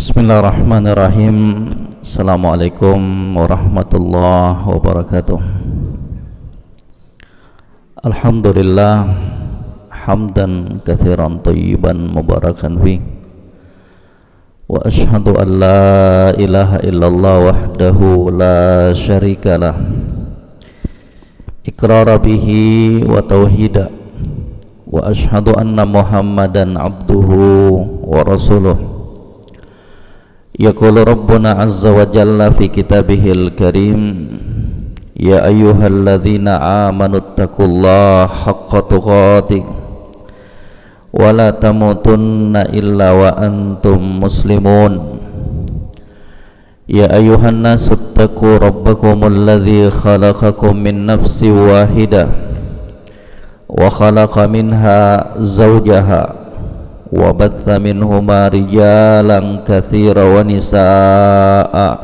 Bismillahirrahmanirrahim. Assalamualaikum warahmatullahi wabarakatuh. Alhamdulillah hamdan katsiran thayyiban mubarakan fi. Wa asyhadu an la ilaha illallah wahdahu la syarikalah. Iqrara bihi wa tauhida. Wa asyhadu anna Muhammadan abduhu wa rasuluh. Yaqulu Rabbuna azza wa jalla fi kitabihil karim, ya ayyuhalladzina amanu taqullaha haqqa tuqatih wa la tamutunna illa wa antum muslimun. Ya ayyuhan nasu taqu rabbakumul ladzi khalaqakum min nafsin wahidah wa khalaqa minha zawjaha wa batha minhuma rijalan katsira wa nisaa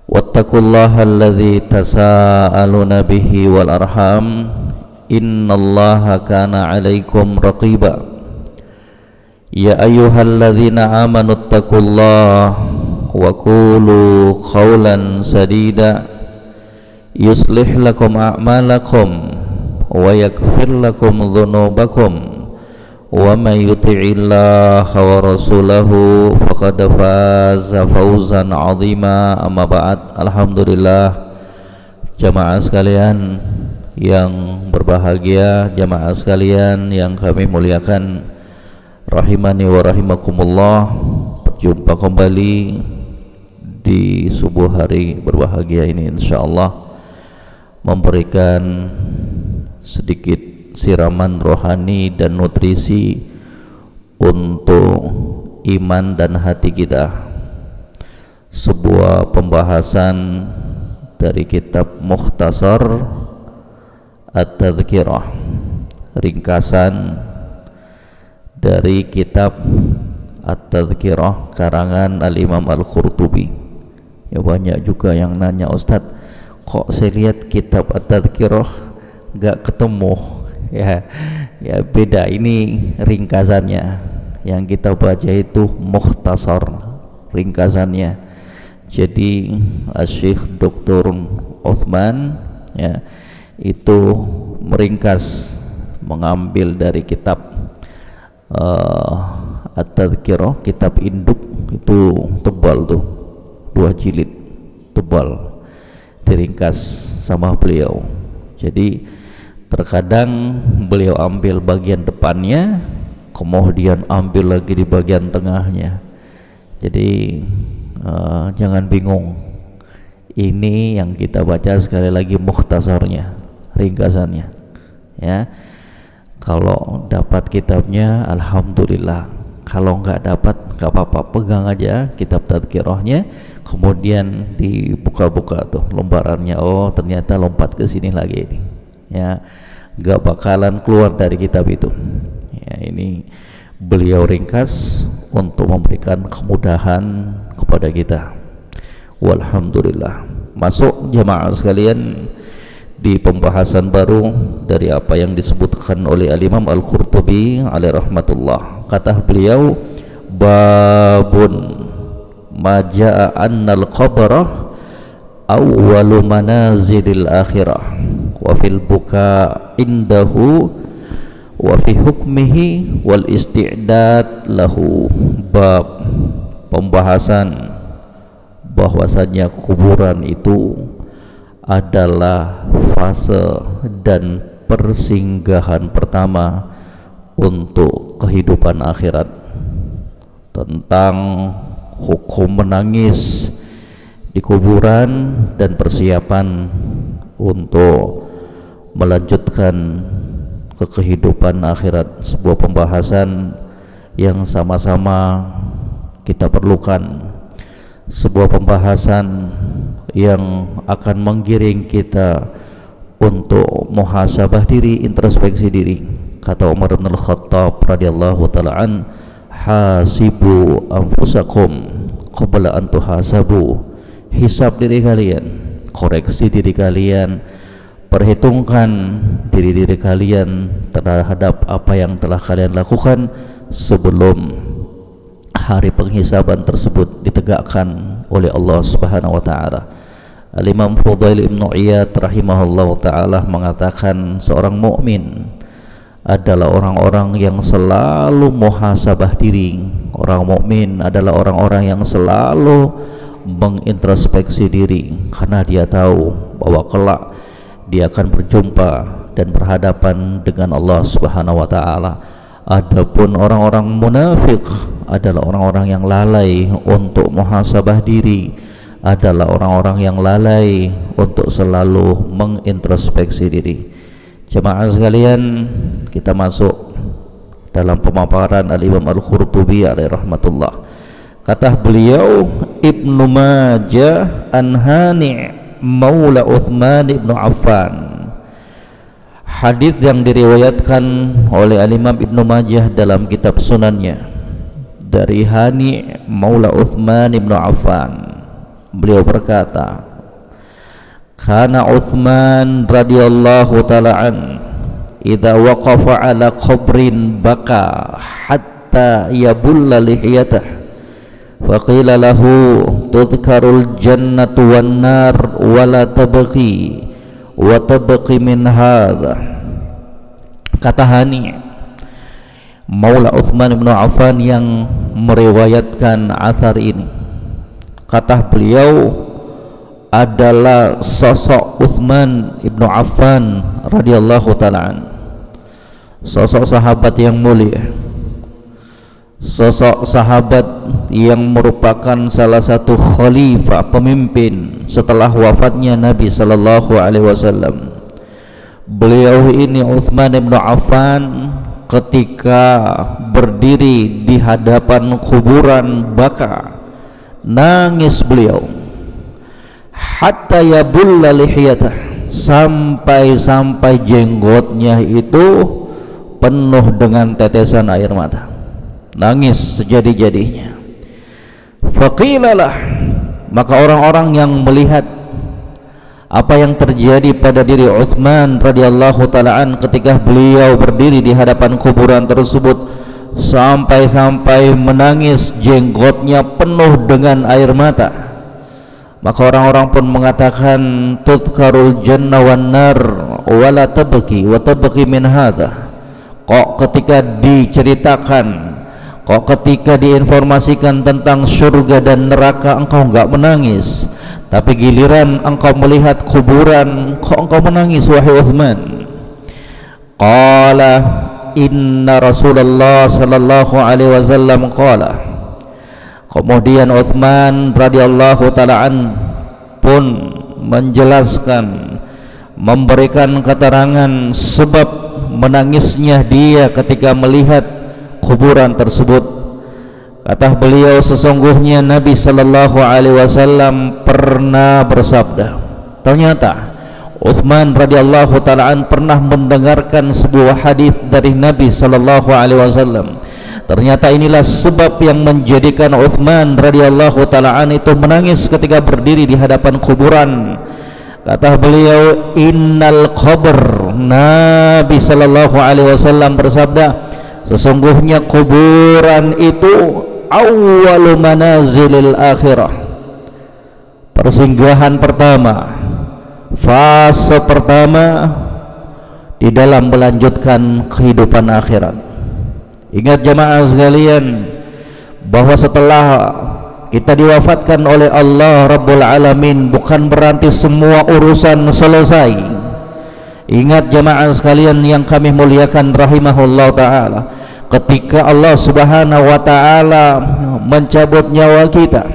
wattaqullaha alladzi tasaaluna bihi wal arham innallaha kana 'alaikum raqiba. Ya ayyuhalladzina amanu taqullaha wa qulu qawlan sadida yuslih lakum a'malakum wa yaghfir lakum dhunubakum wa may yuti'illaha wa rasulahu faqad faza fawzan 'azima. Amma ba'd. Alhamdulillah, jamaah sekalian yang berbahagia, jamaah sekalian yang kami muliakan, rahimani wa rahimakumullah. Berjumpa kembali di subuh hari berbahagia ini, insyaallah memberikan sedikit siraman rohani dan nutrisi untuk iman dan hati kita. Sebuah pembahasan dari kitab Mukhtasar At-Tadhkirah, ringkasan dari kitab At-Tadhkirah karangan Al-Imam Al-Qurtubi. Ya, banyak juga yang nanya, Ustadz, kok saya lihat kitab At-Tadhkirah gak ketemu? Ya beda, ini ringkasannya. Yang kita baca itu mukhtasar, ringkasannya. Jadi Syekh Dr. Uthman ya itu meringkas, mengambil dari kitab At-Tadhkirah, kitab induk itu tebal tuh, 2 jilid tebal, diringkas sama beliau. Jadi terkadang beliau ambil bagian depannya, kemudian ambil lagi di bagian tengahnya. Jadi jangan bingung. Ini yang kita baca sekali lagi mukhtasarnya, ringkasannya. Ya, kalau dapat kitabnya, alhamdulillah. Kalau nggak dapat, nggak apa-apa, pegang aja kitab tadhkirahnya, kemudian dibuka-buka tuh lembarannya. Oh, ternyata lompat ke sini lagi ini. Ya, gak bakalan keluar dari kitab itu. Ya, ini beliau ringkas untuk memberikan kemudahan kepada kita. Walhamdulillah. Masuk jamaah sekalian di pembahasan baru dari apa yang disebutkan oleh Al-Imam Al-Qurtubi alaihi rahmatullah. Kata beliau, babun maja'a annal qabrah awwalu manazilil akhirah wa fil buka indahu wa fi hukmihi wal isti'dad lahu. Bab pembahasan bahwasanya kuburan itu adalah fase dan persinggahan pertama untuk kehidupan akhirat. Tentang hukum menangis di kuburan dan persiapan untuk melanjutkan ke kehidupan akhirat. Sebuah pembahasan yang sama-sama kita perlukan, sebuah pembahasan yang akan menggiring kita untuk muhasabah diri, introspeksi diri. Kata Umar bin Al-Khattab radhiyallahu ta'ala an, hasibu anfusakum qabla an tuhasabu. Hisab diri kalian, koreksi diri kalian, perhitungkan diri kalian terhadap apa yang telah kalian lakukan sebelum hari penghisaban tersebut ditegakkan oleh Allah Subhanahu wa taala. Al-Imam Fudail Ibn Iyad rahimahullah taala mengatakan seorang mukmin adalah orang-orang yang selalu muhasabah diri. Orang mukmin adalah orang-orang yang selalu mengintrospeksi diri, karena dia tahu bahwa kelak dia akan berjumpa dan berhadapan dengan Allah Subhanahu wa taala. Adapun orang-orang munafik adalah orang-orang yang lalai untuk muhasabah diri, adalah orang-orang yang lalai untuk selalu mengintrospeksi diri. Jemaah sekalian, kita masuk dalam pemaparan Al-Imam Al-Qurtubi alaihi rahmatullah. Kata beliau, Ibnu Majah an Hani Maula Utsman ibnu Affan. Hadis yang diriwayatkan oleh Al-Imam Ibnu Majah dalam kitab sunannya dari Hani Maula Utsman ibnu Affan. Beliau berkata, kana Utsman radhiyallahu ta'ala an idza waqafa ala qabrin baka hatta yabulla lihiyatah faqila lahu tudhkarul jannatu wan nar wala tabqi wa tabqi min hadha. Kata Hani Maula Utsman bin Affan yang meriwayatkan athar ini, kata beliau adalah sosok Utsman ibnu Affan radhiyallahu ta'ala, sosok sahabat yang mulia, sosok sahabat yang merupakan salah satu khalifah pemimpin setelah wafatnya Nabi sallallahu alaihi wasallam. Beliau ini Utsman ibnu Affan ketika berdiri di hadapan kuburan baka, nangis beliau hatta yabulla lihiyatah, sampai jenggotnya itu penuh dengan tetesan air mata, nangis sejadi-jadinya. Faqilalah, maka orang-orang yang melihat apa yang terjadi pada diri Utsman radhiyallahu ta'ala ketika beliau berdiri di hadapan kuburan tersebut sampai menangis, jenggotnya penuh dengan air mata, maka orang-orang pun mengatakan tudkarul jannah wan nar wala tabqi wa tabqi min hadha. Kok ketika diceritakan, kok ketika diinformasikan tentang surga dan neraka engkau enggak menangis, tapi giliran engkau melihat kuburan kok engkau menangis wahai Utsman? Qala inna Rasulullah sallallahu alaihi wasallam qala. Kemudian Utsman radhiyallahu ta'ala pun menjelaskan, memberikan keterangan sebab menangisnya dia ketika melihat kuburan tersebut. Kata beliau, sesungguhnya Nabi sallallahu alaihi wasallam pernah bersabda. Ternyata Utsman radhiyallahu ta'ala pernah mendengarkan sebuah hadis dari Nabi sallallahu alaihi wasallam. Ternyata inilah sebab yang menjadikan Utsman radhiyallahu ta'ala itu menangis ketika berdiri di hadapan kuburan. Kata beliau, innal qabr, Nabi sallallahu alaihi wasallam bersabda, sesungguhnya kuburan itu awwalu manazilil akhirah, persinggahan pertama, fase pertama di dalam melanjutkan kehidupan akhirat. Ingat jemaah sekalian, bahwa setelah kita diwafatkan oleh Allah Rabbul Alamin bukan berarti semua urusan selesai. Ingat jemaah sekalian yang kami muliakan rahimahullah ta'ala, ketika Allah Subhanahu wa ta'ala mencabut nyawa kita,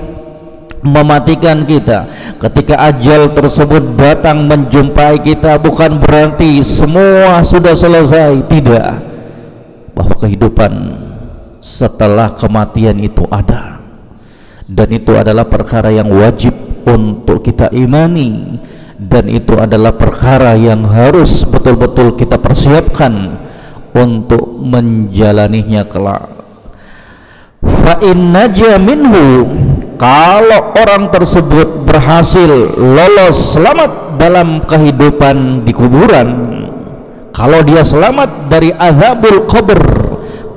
mematikan kita, ketika ajal tersebut datang menjumpai kita, bukan berarti semua sudah selesai. Tidak, bahwa kehidupan setelah kematian itu ada, dan itu adalah perkara yang wajib untuk kita imani, dan itu adalah perkara yang harus betul-betul kita persiapkan untuk menjalaninya kelak. Fa in naja minhu, kalau orang tersebut berhasil lolos selamat dalam kehidupan di kuburan, kalau dia selamat dari azabul qabr,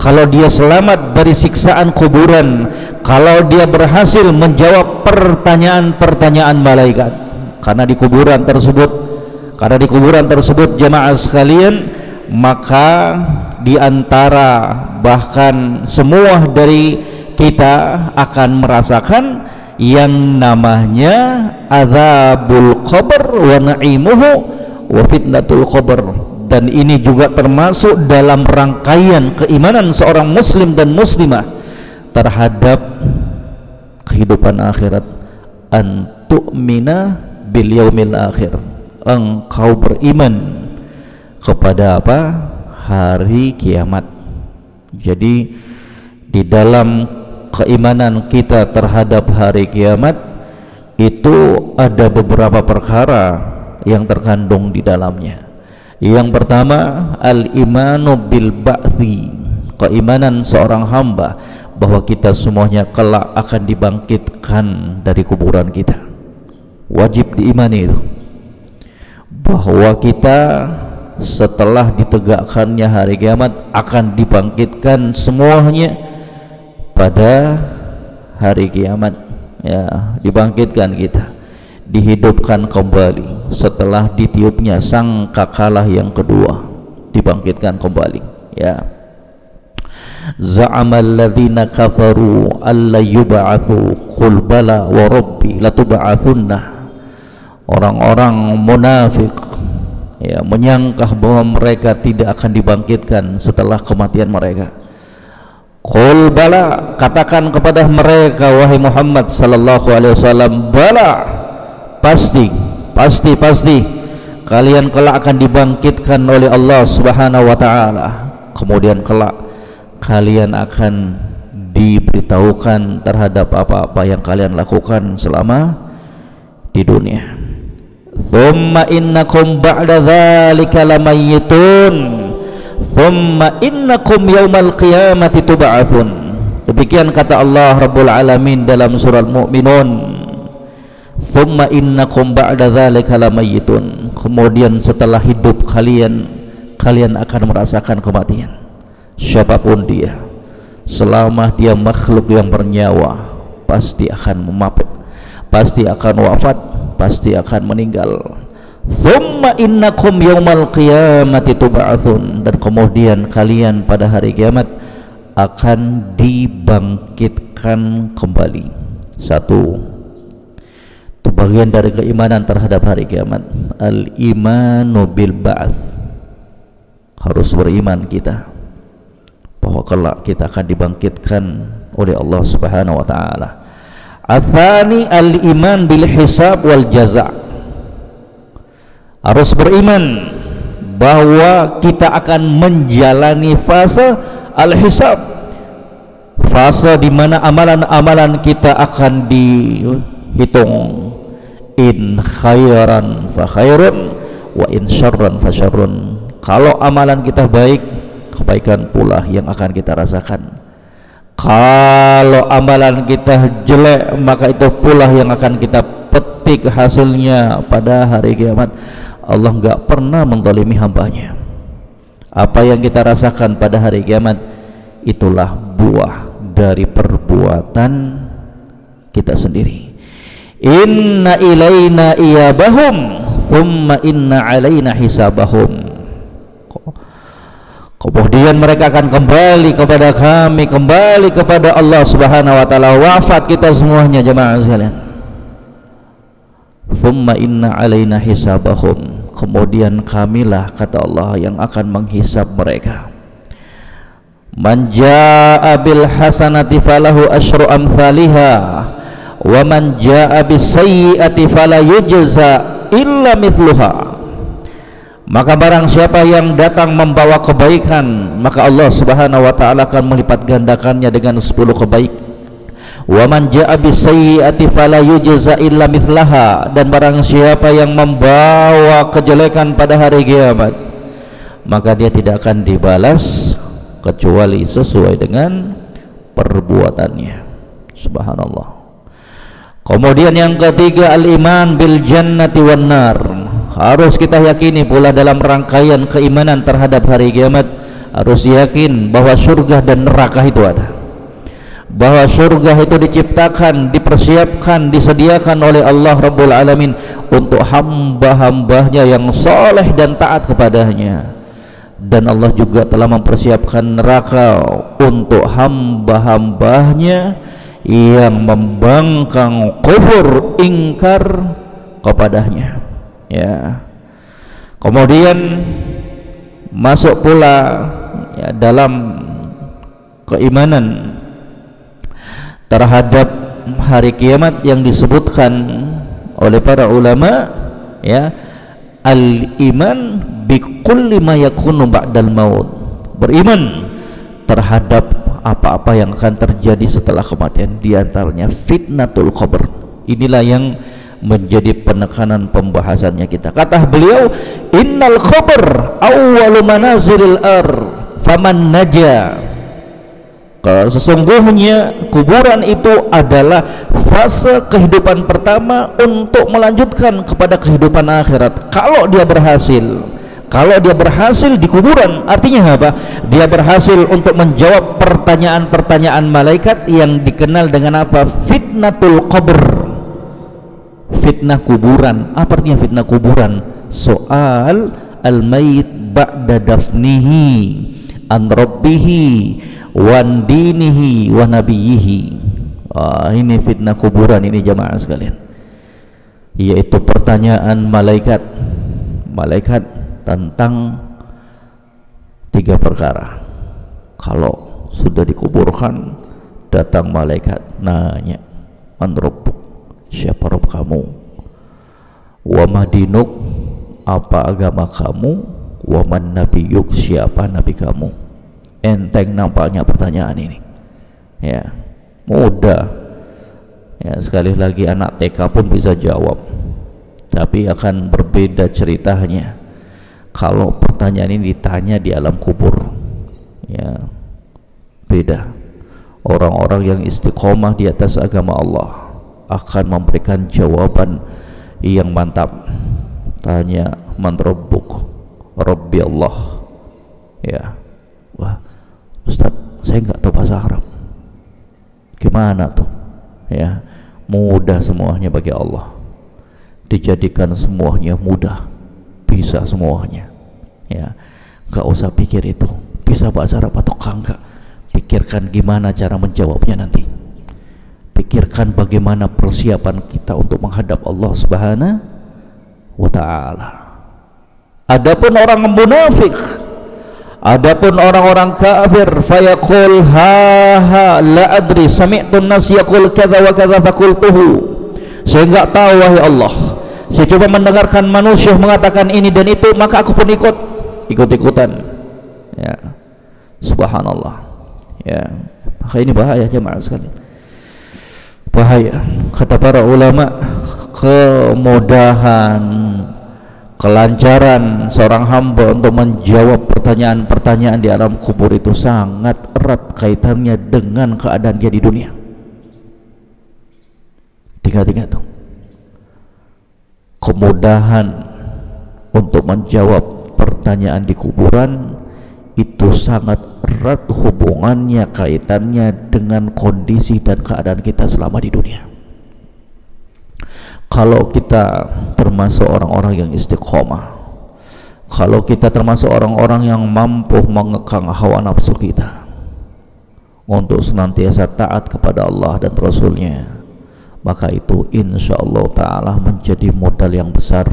kalau dia selamat dari siksaan kuburan, kalau dia berhasil menjawab pertanyaan-pertanyaan malaikat. Karena di kuburan tersebut jemaah sekalian, maka di antara bahkan semua dari kita akan merasakan yang namanya azabul qabr wa na'imuhu wa fitnatul qabr. Dan ini juga termasuk dalam rangkaian keimanan seorang muslim dan muslimah terhadap kehidupan akhirat. An tu'mina bil yaumil akhir, engkau beriman kepada apa? Hari kiamat. Jadi di dalam keimanan kita terhadap hari kiamat itu ada beberapa perkara yang terkandung di dalamnya. Yang pertama, al-imanu bil ba'thi, keimanan seorang hamba bahwa kita semuanya kelak akan dibangkitkan dari kuburan kita. Wajib diimani itu, bahwa kita setelah ditegakkannya hari kiamat akan dibangkitkan semuanya pada hari kiamat, ya, dibangkitkan kita, dihidupkan kembali setelah ditiupnya sangkakala yang kedua, dibangkitkan kembali, ya. Za'amal ladzina kafaru alla yub'atsu qul bala wa rabbi latub'atsunna. Orang-orang munafik, ya, menyangka bahwa mereka tidak akan dibangkitkan setelah kematian mereka. Qul bala, katakan kepada mereka wahai Muhammad sallallahu alaihi wasallam, bala, pasti kalian kelak akan dibangkitkan oleh Allah Subhanahu wa taala. Kemudian kelak kalian akan diberitahukan terhadap apa-apa yang kalian lakukan selama di dunia. Thumma innakum ba'da dzalika lamayyitun thumma innakum yaumal qiyamati tub'atsun. Demikian kata Allah Rabbul Alamin dalam surah Al-Mu'minun. Thumma innakum ba'da dzalika lamayyitun. Kemudian setelah hidup kalian akan merasakan kematian. Siapapun dia, selama dia makhluk yang bernyawa, pasti akan memapet, pasti akan wafat, pasti akan meninggal. Thumma innakum yaumal qiyamati tub'atsun, dan kemudian kalian pada hari kiamat akan dibangkitkan kembali. Satu, itu bagian dari keimanan terhadap hari kiamat. Al-imanu bil ba'ts, harus beriman kita bahwa kelak kita akan dibangkitkan oleh Allah Subhanahu wa taala. Atsani al-iman bil hisab wal jaza, harus beriman bahwa kita akan menjalani fase al-hisab, fase di mana amalan-amalan kita akan dihitung. In khairan fa khairun wa in syarran fa syarrun. Kalau amalan kita baik, kebaikan pula yang akan kita rasakan. Kalau amalan kita jelek, maka itu pula yang akan kita petik hasilnya pada hari kiamat. Allah enggak pernah menzalimi hambanya. Apa yang kita rasakan pada hari kiamat, itulah buah dari perbuatan kita sendiri. Inna ilaina iyabahum thumma inna alaina hisabahum. Kemudian mereka akan kembali kepada kami, kembali kepada Allah Subhanahu wa taala. Wafat kita semuanya jemaah sekalian. Thumma inna alaina hisabahum, kemudian kamilah kata Allah yang akan menghisab mereka. Man jaa bil hasanati falahu asyru amsalha wa man jaa bis sayyiati fala yujza illa mithluha. Maka barang siapa yang datang membawa kebaikan, maka Allah Subhanahu wa taala akan melipat gandakannya dengan 10 kebaikan. Wa man jaa bis sayyiati fala yujza illa mithlaha, dan barang siapa yang membawa kejelekan pada hari kiamat, maka dia tidak akan dibalas kecuali sesuai dengan perbuatannya. Subhanallah. Kemudian yang ketiga, al-iman bil jannati wan nar. Harus kita yakini pula dalam rangkaian keimanan terhadap hari kiamat harus yakin bahwa surga dan neraka itu ada, bahwa surga itu diciptakan, dipersiapkan, disediakan oleh Allah Rabbul Alamin untuk hamba-hambanya yang soleh dan taat kepadanya, dan Allah juga telah mempersiapkan neraka untuk hamba-hambanya yang membangkang kufur, ingkar kepadanya, ya. Kemudian masuk pula ya dalam keimanan terhadap hari kiamat yang disebutkan oleh para ulama, ya, al-iman bi kulli ma yakunu ba'dal maut, beriman terhadap apa-apa yang akan terjadi setelah kematian, diantaranya fitnatul qabr. Inilah yang menjadi penekanan pembahasannya kita. Kata beliau, innal qabr awwalu manazilil faman naja. Sesungguhnya kuburan itu adalah fase kehidupan pertama untuk melanjutkan kepada kehidupan akhirat. Kalau dia berhasil di kuburan, artinya apa? Dia berhasil untuk menjawab pertanyaan-pertanyaan malaikat yang dikenal dengan apa? Fitnatul qabr, fitnah kuburan. Apa artinya fitnah kuburan? Soal al-mayit ba'da dafnihi an rabbihi wan dinihi wa nabiyihi. Ini fitnah kuburan ini jamaah sekalian, yaitu pertanyaan malaikat tentang 3 perkara. Kalau sudah dikuburkan, datang malaikat nanya, man rabbuk, siapa Rabb kamu, wa madinuk, apa agama kamu, wa man nabiyuk, siapa nabi kamu. Enteng nampaknya pertanyaan ini, ya, mudah, ya, sekali lagi anak TK pun bisa jawab, tapi akan berbeda ceritanya kalau pertanyaan ini ditanya di alam kubur, ya, beda. Orang-orang yang istiqomah di atas agama Allah akan memberikan jawaban yang mantap. Tanya, man rabbuk, rabbi Allah, ya. Wah, Ustaz, saya nggak tahu bahasa Arab, gimana tuh, ya. Mudah semuanya bagi Allah, dijadikan semuanya mudah, bisa semuanya, ya. Nggak usah pikir itu bisa bahasa Arab atau enggak. Pikirkan gimana cara menjawabnya nanti. Pikirkan bagaimana persiapan kita untuk menghadap Allah Subhanahu wa ta'ala. Adapun orang munafik, adapun orang-orang kafir, fayaqul ha la adri sami'tu an-nas yaqul kadza wa kadza faqultuhu. Saya enggak tahu wahai Allah, saya coba mendengarkan manusia mengatakan ini dan itu, maka aku pun ikut-ikutan, ya. Subhanallah, ya. Maka ini bahaya jemaah sekalian, bahaya. Kata para ulama, kemudahan, kelancaran seorang hamba untuk menjawab pertanyaan-pertanyaan di alam kubur itu sangat erat kaitannya dengan keadaan dia di dunia. Tiga-tiga itu, kemudahan untuk menjawab pertanyaan di kuburan itu sangat erat hubungannya, kaitannya dengan kondisi dan keadaan kita selama di dunia. Kalau kita termasuk orang-orang yang istiqomah, kalau kita termasuk orang-orang yang mampu mengekang hawa nafsu kita untuk senantiasa taat kepada Allah dan Rasulnya, maka itu insyaallah ta'ala menjadi modal yang besar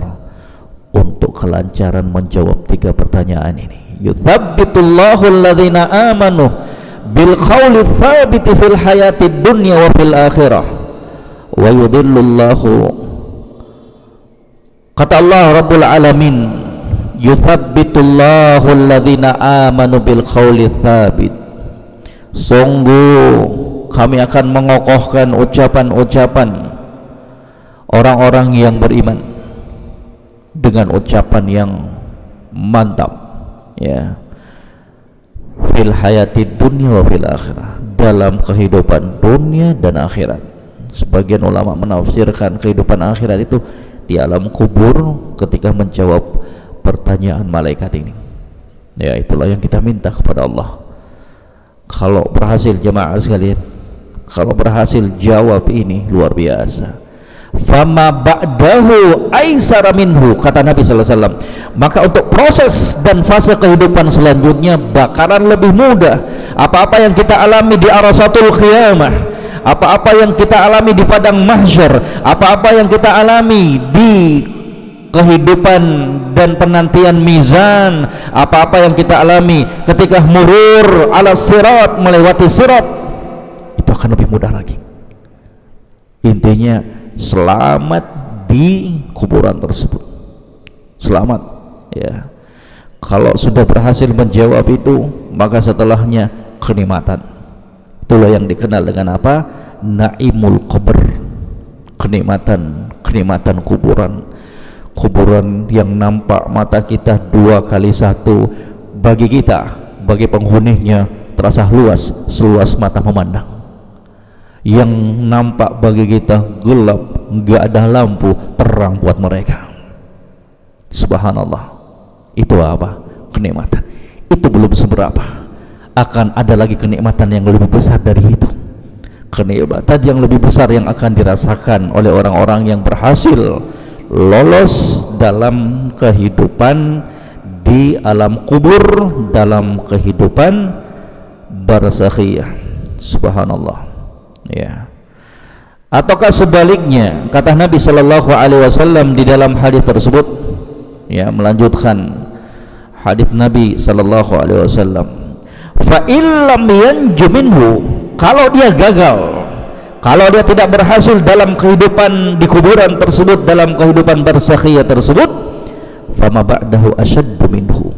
untuk kelancaran menjawab 3 pertanyaan ini. Yuthabbitullahu alladhina amanu bil qawli tsabiti fil hayatid dunya wa fil akhirah wa yudhillullahu, kata Allah Rabbul Alamin, yuthabbitullahu alladhina amanu bil qawli tsabit, sungguh kami akan mengokohkan ucapan-ucapan orang-orang yang beriman dengan ucapan yang mantap, ya, fil hayatid dunya wa fil akhirah, dalam kehidupan dunia dan akhirat. Sebagian ulama menafsirkan kehidupan akhirat itu di alam kubur ketika menjawab pertanyaan malaikat ini, Ya, itulah yang kita minta kepada Allah. Kalau berhasil jemaah sekalian, kalau berhasil jawab ini luar biasa. Fama ba'dahu aisara minhu, kata Nabi sallallahu alaihi wasallam, maka untuk proses dan fase kehidupan selanjutnya bakaran lebih mudah. Apa-apa yang kita alami di arasatul qiyamah, apa-apa yang kita alami di padang mahsyar, apa-apa yang kita alami di kehidupan dan penantian mizan, apa-apa yang kita alami ketika murur ala sirat, melewati sirat, itu akan lebih mudah lagi. Intinya selamat di kuburan tersebut, selamat ya. Kalau sudah berhasil menjawab itu, maka setelahnya kenikmatan. Itulah yang dikenal dengan apa? Naimul qabr, kenikmatan kuburan. Kuburan yang nampak mata kita 2x1, bagi kita, bagi penghuninya terasa luas, seluas mata memandang. Yang nampak bagi kita gelap, nggak ada lampu, terang buat mereka. Subhanallah. Itu apa? Kenikmatan. Itu belum seberapa, akan ada lagi kenikmatan yang lebih besar dari itu. Kenikmatan yang lebih besar yang akan dirasakan oleh orang-orang yang berhasil lolos dalam kehidupan di alam kubur, dalam kehidupan barzakhiyah. Subhanallah ya. Ataukah sebaliknya, kata Nabi sallallahu alaihi wasallam di dalam hadis tersebut ya, melanjutkan hadis Nabi sallallahu alaihi wasallam, fa illam yanju minhu, kalau dia gagal, kalau dia tidak berhasil dalam kehidupan di kuburan tersebut, dalam kehidupan barzakhiyah tersebut, fama ba'dahu asyaddu minhu,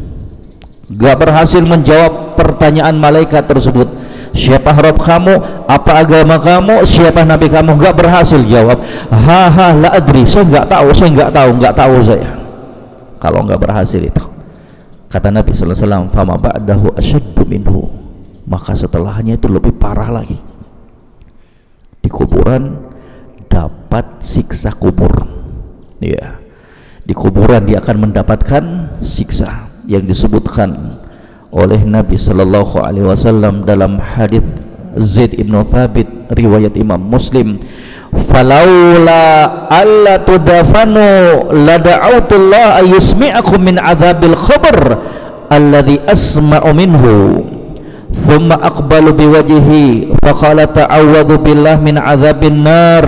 gak berhasil menjawab pertanyaan malaikat tersebut, siapa Rabb kamu, apa agama kamu, siapa nabi kamu, gak berhasil jawab. La adri, saya nggak tahu saya. Kalau nggak berhasil itu, kata Nabi sallallahu alaihi wasallam, fama ba'dahu asyaddu minhu, maka setelahnya itu lebih parah lagi. Di kuburan dapat siksa kubur ya. Di kuburan dia akan mendapatkan siksa yang disebutkan oleh Nabi sallallahu alaihi wasallam dalam hadis Zaid ibn Thabit riwayat Imam Muslim, falaula alla tudafanu lada'autullah ayusmi'akum min adzabil qabr alladhi asma'u minhu. Thumma aqbalu biwajhihi faqala ta'awwadhu billah min adzabin nar,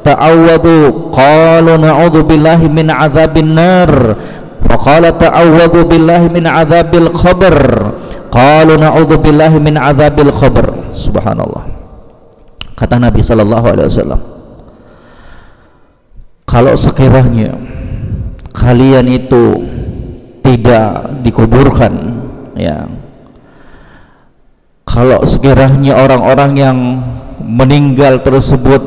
ta'awwadhu, qalu na'udzu billahi min adzabin nar, faqala ta'awwadhu billahi min adzabil qabr, qalu na'udzu billahi min adzabil qabr. Subhanallah. Kata Nabi sallallahu alaihi wasallam, kalau sekiranya kalian itu tidak dikuburkan ya, kalau sekiranya orang-orang yang meninggal tersebut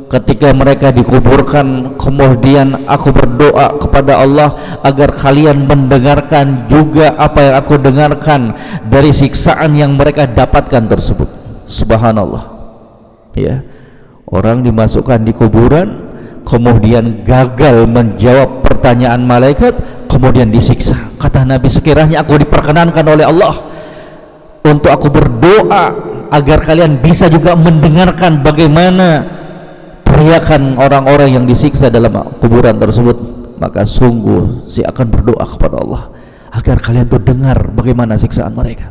ketika mereka dikuburkan, kemudian aku berdoa kepada Allah agar kalian mendengarkan juga apa yang aku dengarkan dari siksaan yang mereka dapatkan tersebut. Subhanallah ya, orang dimasukkan di kuburan, kemudian gagal menjawab pertanyaan malaikat, kemudian disiksa. Kata Nabi, sekiranya aku diperkenankan oleh Allah untuk aku berdoa agar kalian bisa juga mendengarkan bagaimana teriakan orang-orang yang disiksa dalam kuburan tersebut, maka sungguh saya akan berdoa kepada Allah agar kalian tuh dengar bagaimana siksaan mereka.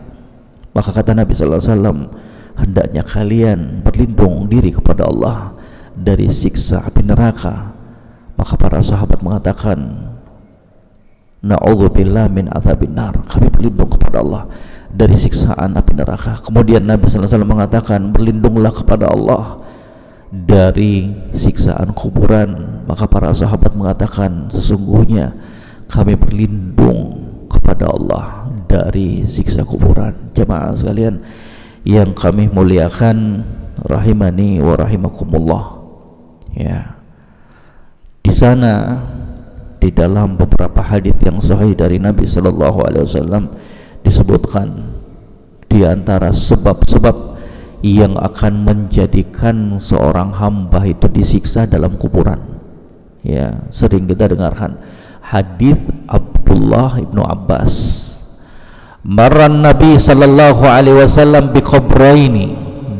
Maka kata Nabi sallallahu alaihi wasallam, hendaknya kalian berlindung diri kepada Allah dari siksa api neraka. Maka para sahabat mengatakan, na'udzubillah min adzabin nar, kami berlindung kepada Allah dari siksaan api neraka. Kemudian Nabi sallallahu alaihi wasallam mengatakan, berlindunglah kepada Allah dari siksaan kuburan. Maka para sahabat mengatakan, sesungguhnya kami berlindung kepada Allah dari siksa kuburan. Jemaah sekalian yang kami muliakan, rahimani wa rahimakumullah ya, di sana di dalam beberapa hadis yang sahih dari Nabi sallallahu alaihi wasallam disebutkan di antara sebab-sebab yang akan menjadikan seorang hamba itu disiksa dalam kuburan ya. Sering kita dengarkan hadis Abdullah ibnu Abbas Marran Nabi sallallahu alaihi wasallam bi qabraini.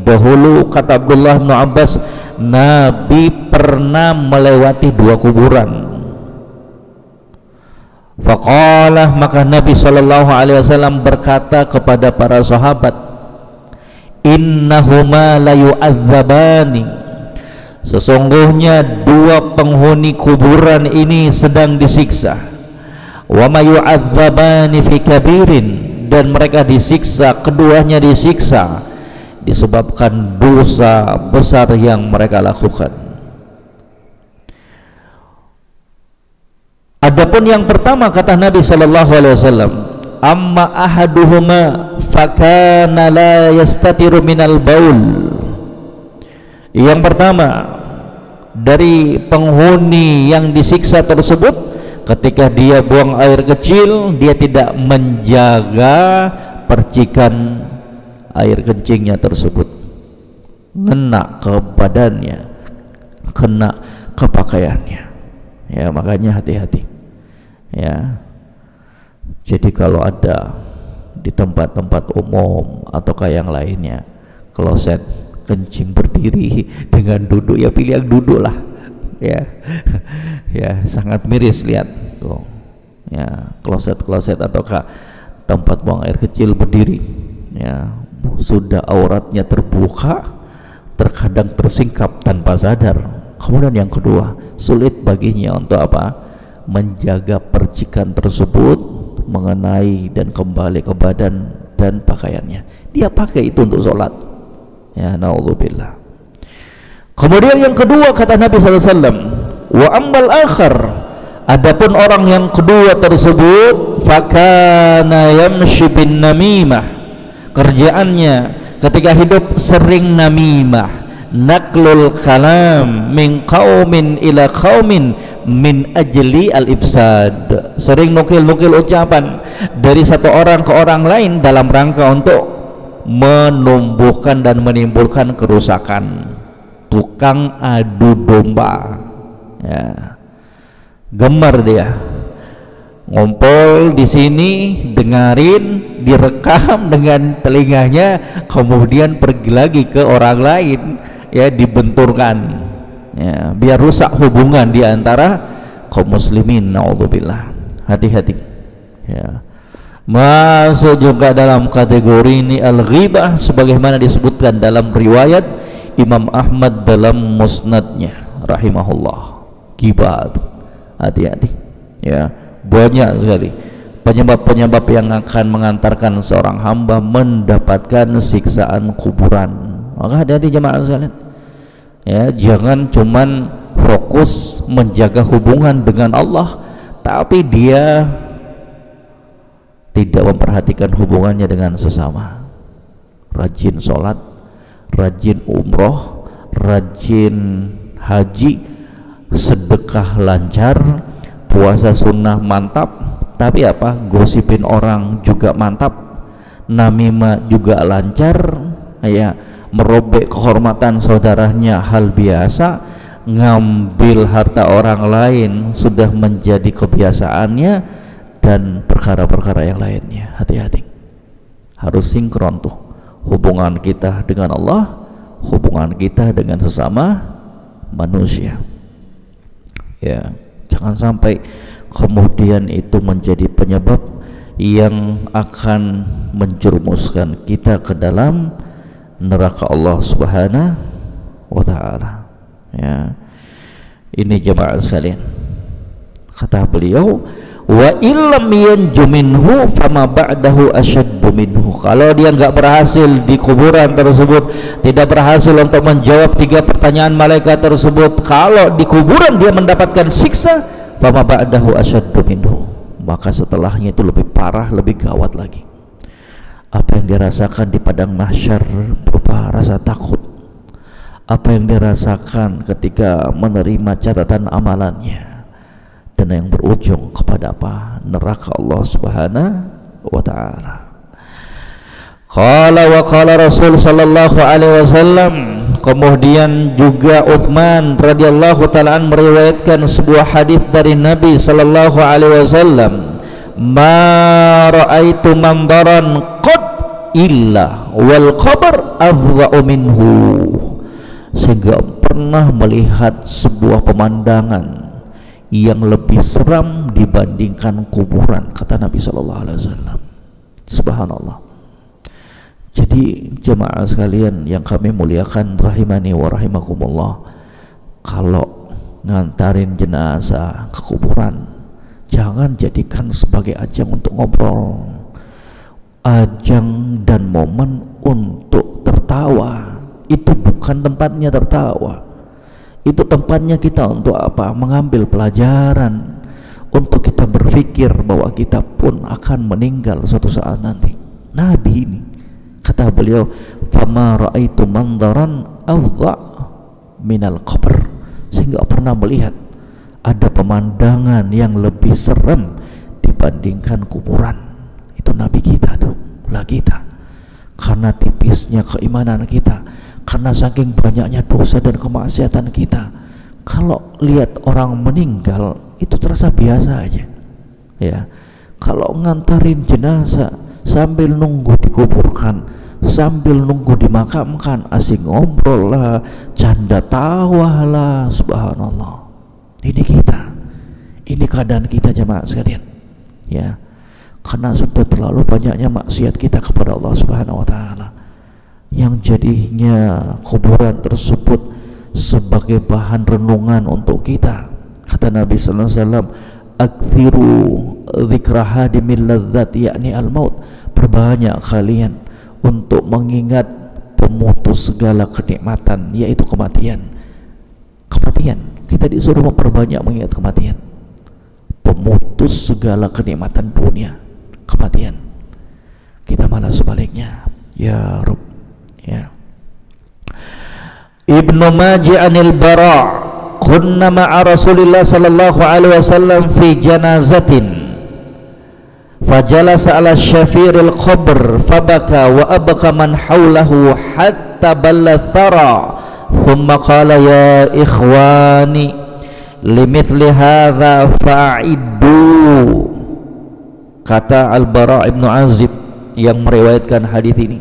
Dahulu kata Abdullah bin Abbas, Nabi pernah melewati dua kuburan. Faqala, maka Nabi sallallahu alaihi wasallam berkata kepada para sahabat, innahuma la yu'adzabani, sesungguhnya dua penghuni kuburan ini sedang disiksa. Wa ma yu'adzabani fi kabirin, dan mereka disiksa, keduanya disiksa disebabkan dosa besar yang mereka lakukan. Adapun yang pertama kata Nabi sallallahu alaihi wasallam, amma ahaduhuma fakana la yastatiru minal baul. Yang pertama dari penghuni yang disiksa tersebut, ketika dia buang air kecil, dia tidak menjaga percikan air kencingnya tersebut, ngena ke badannya, kena ke pakaiannya. Ya, makanya hati-hati. Ya, jadi kalau ada di tempat-tempat umum atau kayak yang lainnya kloset kencing berdiri dengan duduk, ya pilih yang duduk lah. Ya, ya sangat miris lihat tuh. Ya, kloset-kloset ataukah tempat buang air kecil berdiri. Ya, sudah auratnya terbuka, terkadang tersingkap tanpa sadar. Kemudian yang kedua, sulit baginya untuk apa? Menjaga percikan tersebut mengenai dan kembali ke badan dan pakaiannya. Dia pakai itu untuk sholat. Ya, naudzubillah. Kemudian yang kedua kata Nabi SAW, wa ammal akhar, adapun orang yang kedua tersebut, fakana yamshi bin namimah, kerjaannya ketika hidup sering namimah, naklul kalam min qaumin ila qaumin min ajli al-ifsad, sering nukil-nukil ucapan dari satu orang ke orang lain dalam rangka untuk menumbuhkan dan menimbulkan kerusakan. Tukang adu domba, ya, gemar dia ngumpul di sini, dengarin, direkam dengan telinganya, kemudian pergi lagi ke orang lain, ya, dibenturkan, ya, biar rusak hubungan di antara kaum muslimin. Naudzubillah. Hati-hati, ya. Masuk juga dalam kategori ini al-ghibah, sebagaimana disebutkan dalam riwayat Imam Ahmad dalam musnadnya rahimahullah. Ghibah, hati-hati, ya. Banyak sekali penyebab-penyebab yang akan mengantarkan seorang hamba mendapatkan siksaan kuburan. Maka hati-hati jemaah sekalian, ya, jangan cuman fokus menjaga hubungan dengan Allah, tapi dia tidak memperhatikan hubungannya dengan sesama. Rajin sholat, rajin umroh, rajin haji, sedekah lancar, puasa sunnah mantap, tapi apa? Gosipin orang juga mantap, namimah juga lancar, ya, merobek kehormatan saudaranya hal biasa, ngambil harta orang lain sudah menjadi kebiasaannya, dan perkara-perkara yang lainnya. Hati-hati, harus sinkron tuh hubungan kita dengan Allah, hubungan kita dengan sesama manusia, ya. Jangan sampai kemudian itu menjadi penyebab yang akan menjerumuskan kita ke dalam neraka Allah Subhanahu wa ta'ala, ya. Ini jemaah sekalian, kata beliau, wa illam yanju minhu fama ba'dahu asyaddu minhu. Kalau dia enggak berhasil di kuburan tersebut, tidak berhasil untuk menjawab 3 pertanyaan malaikat tersebut, kalau di kuburan dia mendapatkan siksa, fama ba'dahu asyaddu minhu, maka setelahnya itu lebih parah, lebih gawat lagi. Apa yang dirasakan di padang mahsyar berupa rasa takut, apa yang dirasakan ketika menerima catatan amalannya, dan yang berujung kepada apa? Neraka Allah Subhanahu wa ta'ala. Qala wa qala Rasul sallallahu alaihi wasallam. Kemudian juga Utsman radhiyallahu ta'ala an meriwayatkan sebuah hadis dari Nabi sallallahu alaihi wasallam, ma ra'aitu mandaran qad illa wal qabr afdha'u minhu. Sehingga pernah melihat sebuah pemandangan yang lebih seram dibandingkan kuburan, kata Nabi sallallahu alaihi wasallam. Subhanallah. Jadi jemaah sekalian yang kami muliakan rahimani wa rahimakumullah, kalau ngantarin jenazah ke kuburan jangan jadikan sebagai ajang untuk ngobrol, ajang dan momen untuk tertawa. Itu bukan tempatnya tertawa, itu tempatnya kita untuk apa? Mengambil pelajaran, untuk kita berpikir bahwa kita pun akan meninggal suatu saat nanti. Nabi ini, kata beliau, fama ra'aitu mandaran afdha minal qabr. Saya nggak pernah melihat ada pemandangan yang lebih serem dibandingkan kuburan. Itu Nabi kita tuh, lah kita. Karena tipisnya keimanan kita, karena saking banyaknya dosa dan kemaksiatan kita, kalau lihat orang meninggal itu terasa biasa aja. Ya, kalau ngantarin jenazah sambil nunggu dikuburkan, sambil nunggu dimakamkan, asing ngobrol lah, canda tawa lah, subhanallah. Ini kita, ini keadaan kita jemaah sekalian. Ya, karena sudah terlalu banyaknya maksiat kita kepada Allah Subhanahu wa taala, yang jadinya kuburan tersebut sebagai bahan renungan untuk kita. Kata Nabi sallallahu alaihi wasallam, aktsiru dzikra hadimil ladzat, yakni al-maut. Perbanyak kalian untuk mengingat pemutus segala kenikmatan, yaitu kematian. Kematian, kita disuruh memperbanyak mengingat kematian. Pemutus segala kenikmatan dunia, kematian. Kita malah sebaliknya. Ya Rabb. Ya. Ibnu Majah anil Bara', kunna ma'a Rasulillah sallallahu alaihi wasallam fi janazatin, fajalasa ala syafiril qabr fabaka wa abqa man hawlahu hatta balla thara, thumma qala ya ikhwani limithli hadha fa'iddu. Kata Al-Bara' Ibnu Azib yang meriwayatkan hadis ini,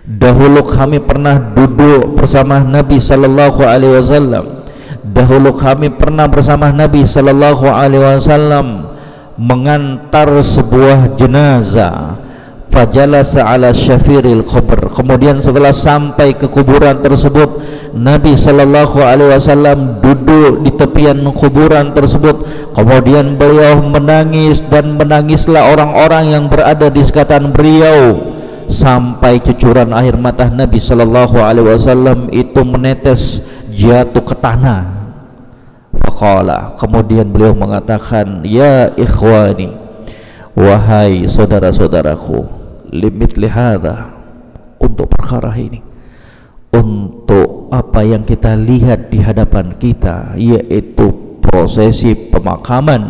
dahulu kami pernah duduk bersama Nabi sallallahu alaihi wasallam. Dahulu kami pernah bersama Nabi sallallahu alaihi wasallam mengantar sebuah jenazah. Fajalasa ala syafiril qabr. Kemudian setelah sampai ke kuburan tersebut, Nabi sallallahu alaihi wasallam duduk di tepian kuburan tersebut. Kemudian beliau menangis, dan menangislah orang-orang yang berada di sekatan beliau, sampai cucuran air mata Nabi sallallahu alaihi wasallam itu menetes jatuh ke tanah. Faqala, kemudian beliau mengatakan, ya ikhwani, wahai saudara-saudaraku, limithli hadza, untuk perkara ini, untuk apa yang kita lihat di hadapan kita, yaitu prosesi pemakaman,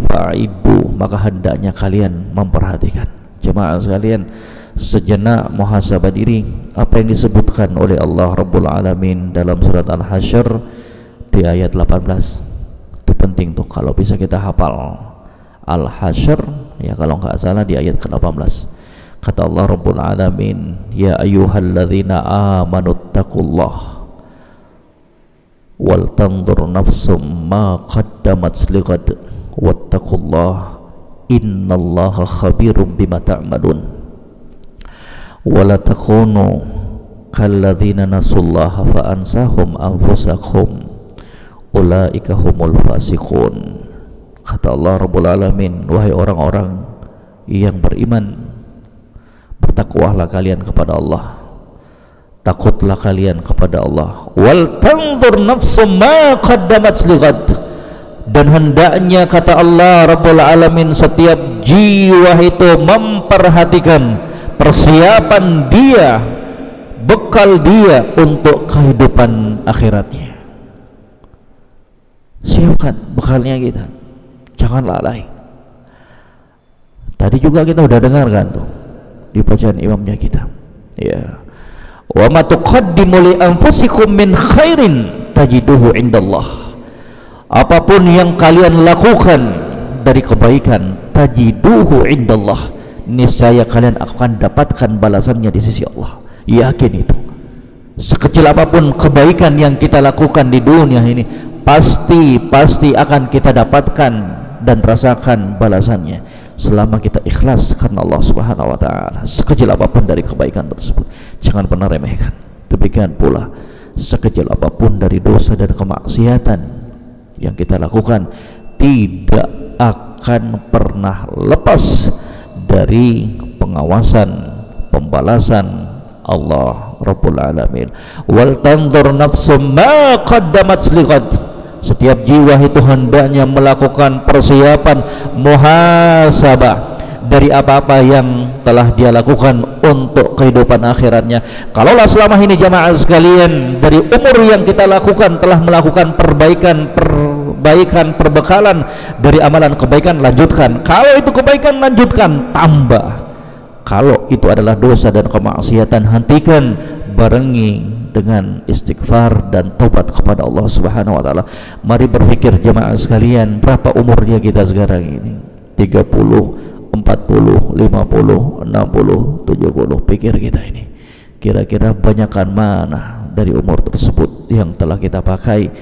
fa'idu, maka hendaknya kalian memperhatikan. Jemaah sekalian, sejenak muhasabah diri apa yang disebutkan oleh Allah Rabbul Alamin dalam surat Al-Hasyr di ayat 18. Itu penting tuh, kalau bisa kita hafal Al-Hasyr, ya kalau nggak salah di ayat ke-18. Kata Allah Rabbul Alamin, ya ayyuhalladzina amanu taqullah wal tanzur nafsum ma qaddamat lighad wattaqullah innallaha khabirum bima ta'malun wa la takunu kalladzina nasullaha fa ansahum anfusakum ulaika humul fasiqun. Kata Allah Rabbul Alamin, wahai orang-orang yang beriman, bertakwalah kalian kepada Allah, takutlah kalian kepada Allah. Wal tanzur nafsum ma qaddamat lighad, dan hendaknya, kata Allah Rabbul Alamin, setiap jiwa itu memperhatikan persiapan dia, bekal dia untuk kehidupan akhiratnya. Siapkan bekalnya kita, jangan lalai. Tadi juga kita udah dengarkan tuh di bacaan imamnya kita, ya, wa ma tuqaddimu li anfusikum min khairin tajiduhu indallah. Apapun yang kalian lakukan dari kebaikan, tajiduhu indallah, niscaya kalian akan dapatkan balasannya di sisi Allah. Yakin itu. Sekecil apapun kebaikan yang kita lakukan di dunia ini, pasti akan kita dapatkan dan rasakan balasannya selama kita ikhlas karena Allah Subhanahu wa taala. Sekecil apapun dari kebaikan tersebut, jangan pernah remehkan. Demikian pula sekecil apapun dari dosa dan kemaksiatan yang kita lakukan, tidak akan pernah lepas dari pengawasan, pembalasan Allah Rabbul Alamin. Wal tanzur nafsum ma qaddamat lighad. Setiap jiwa itu hendaknya melakukan persiapan muhasabah dari apa-apa yang telah dia lakukan untuk kehidupan akhiratnya. Kalaulah selama ini jamaah sekalian, dari umur yang kita lakukan telah melakukan perbaikan, perbekalan dari amalan kebaikan, lanjutkan. Kalau itu kebaikan, lanjutkan, tambah. Kalau itu adalah dosa dan kemaksiatan, hentikan, barengi dengan istighfar dan tobat kepada Allah Subhanahu wa taala. Mari berpikir jemaah sekalian, berapa umurnya kita sekarang ini? 30, 40, 50, 60, 70. Pikir kita ini, kira-kira banyakkan mana dari umur tersebut yang telah kita pakai?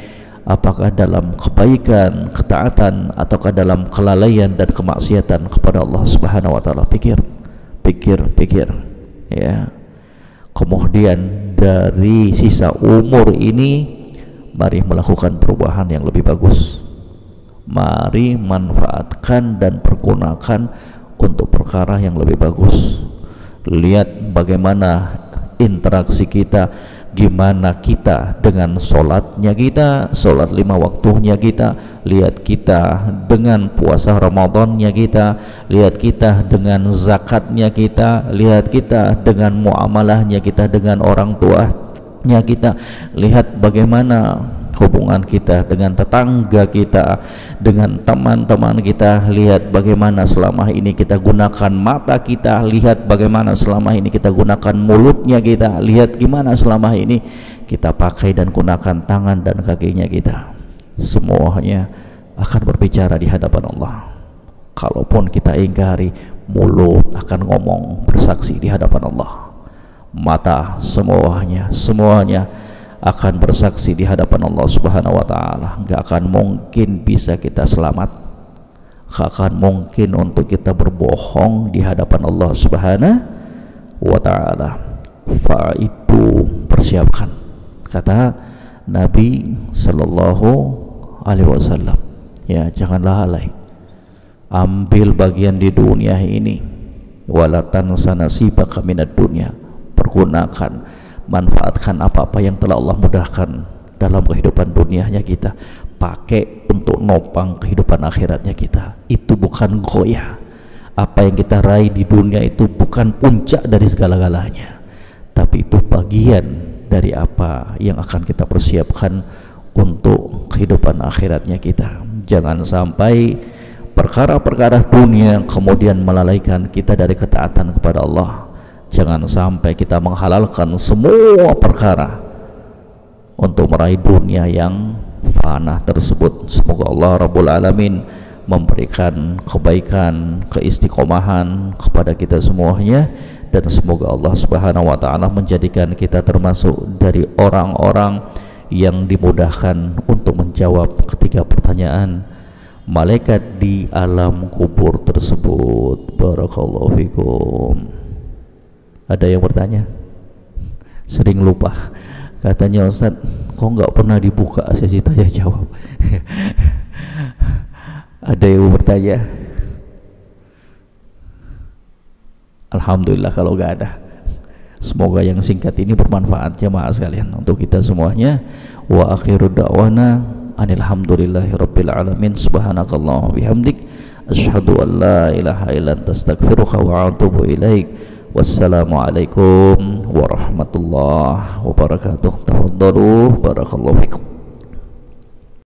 Apakah dalam kebaikan, ketaatan, ataukah dalam kelalaian dan kemaksiatan kepada Allah Subhanahu wa taala? Pikir ya. Kemudian dari sisa umur ini, mari melakukan perubahan yang lebih bagus. Mari manfaatkan dan pergunakan untuk perkara yang lebih bagus. Lihat bagaimana interaksi kita, gimana kita dengan sholatnya kita, sholat 5 waktunya kita. Lihat kita dengan puasa Ramadannya kita, lihat kita dengan zakatnya kita, lihat kita dengan muamalahnya kita dengan orang tuanya kita. Lihat bagaimana hubungan kita dengan tetangga kita, dengan teman-teman kita. Lihat bagaimana selama ini kita gunakan mata kita, lihat bagaimana selama ini kita gunakan mulutnya kita, lihat gimana selama ini kita pakai dan gunakan tangan dan kakinya kita. Semuanya akan berbicara di hadapan Allah. Kalaupun kita ingkari, mulut akan ngomong, bersaksi di hadapan Allah. Mata semuanya akan bersaksi di hadapan Allah Subhanahu wa taala. Enggak akan mungkin bisa kita selamat, enggak akan mungkin untuk kita berbohong di hadapan Allah Subhanahu wa taala. Fa itu persiapkan, kata Nabi sallallahu alaihi wasallam. Ya, janganlah lalai. Ambil bagian di dunia ini. Wala tansa nasibaka minad dunya. Pergunakan, manfaatkan apa-apa yang telah Allah mudahkan dalam kehidupan dunianya kita, pakai untuk nopang kehidupan akhiratnya kita. Itu bukan goyah. Apa yang kita raih di dunia itu bukan puncak dari segala-galanya, tapi itu bagian dari apa yang akan kita persiapkan untuk kehidupan akhiratnya kita. Jangan sampai perkara-perkara dunia kemudian melalaikan kita dari ketaatan kepada Allah. Jangan sampai kita menghalalkan semua perkara untuk meraih dunia yang fana tersebut. Semoga Allah Rabbul Alamin memberikan kebaikan, keistiqomahan kepada kita semuanya, dan semoga Allah Subhanahu wa taala menjadikan kita termasuk dari orang-orang yang dimudahkan untuk menjawab ketiga pertanyaan malaikat di alam kubur tersebut. Barakallahu fikum. Ada yang bertanya? Sering lupa. Katanya, Ustaz, kok nggak pernah dibuka sesi tanya jawab? Ada yang bertanya? Alhamdulillah kalau nggak ada. Semoga yang singkat ini bermanfaat jemaah sekalian untuk kita semuanya. Wa akhiru da'wana anilhamdulillahi rabbil alamin. Subhanakallahumma bihamdik asyhadu an la ilaha illa anta astaghfiruka wa atubu ilaik. Wassalamualaikum warahmatullahi wabarakatuh. Tafadhalu, barakallahu fikum.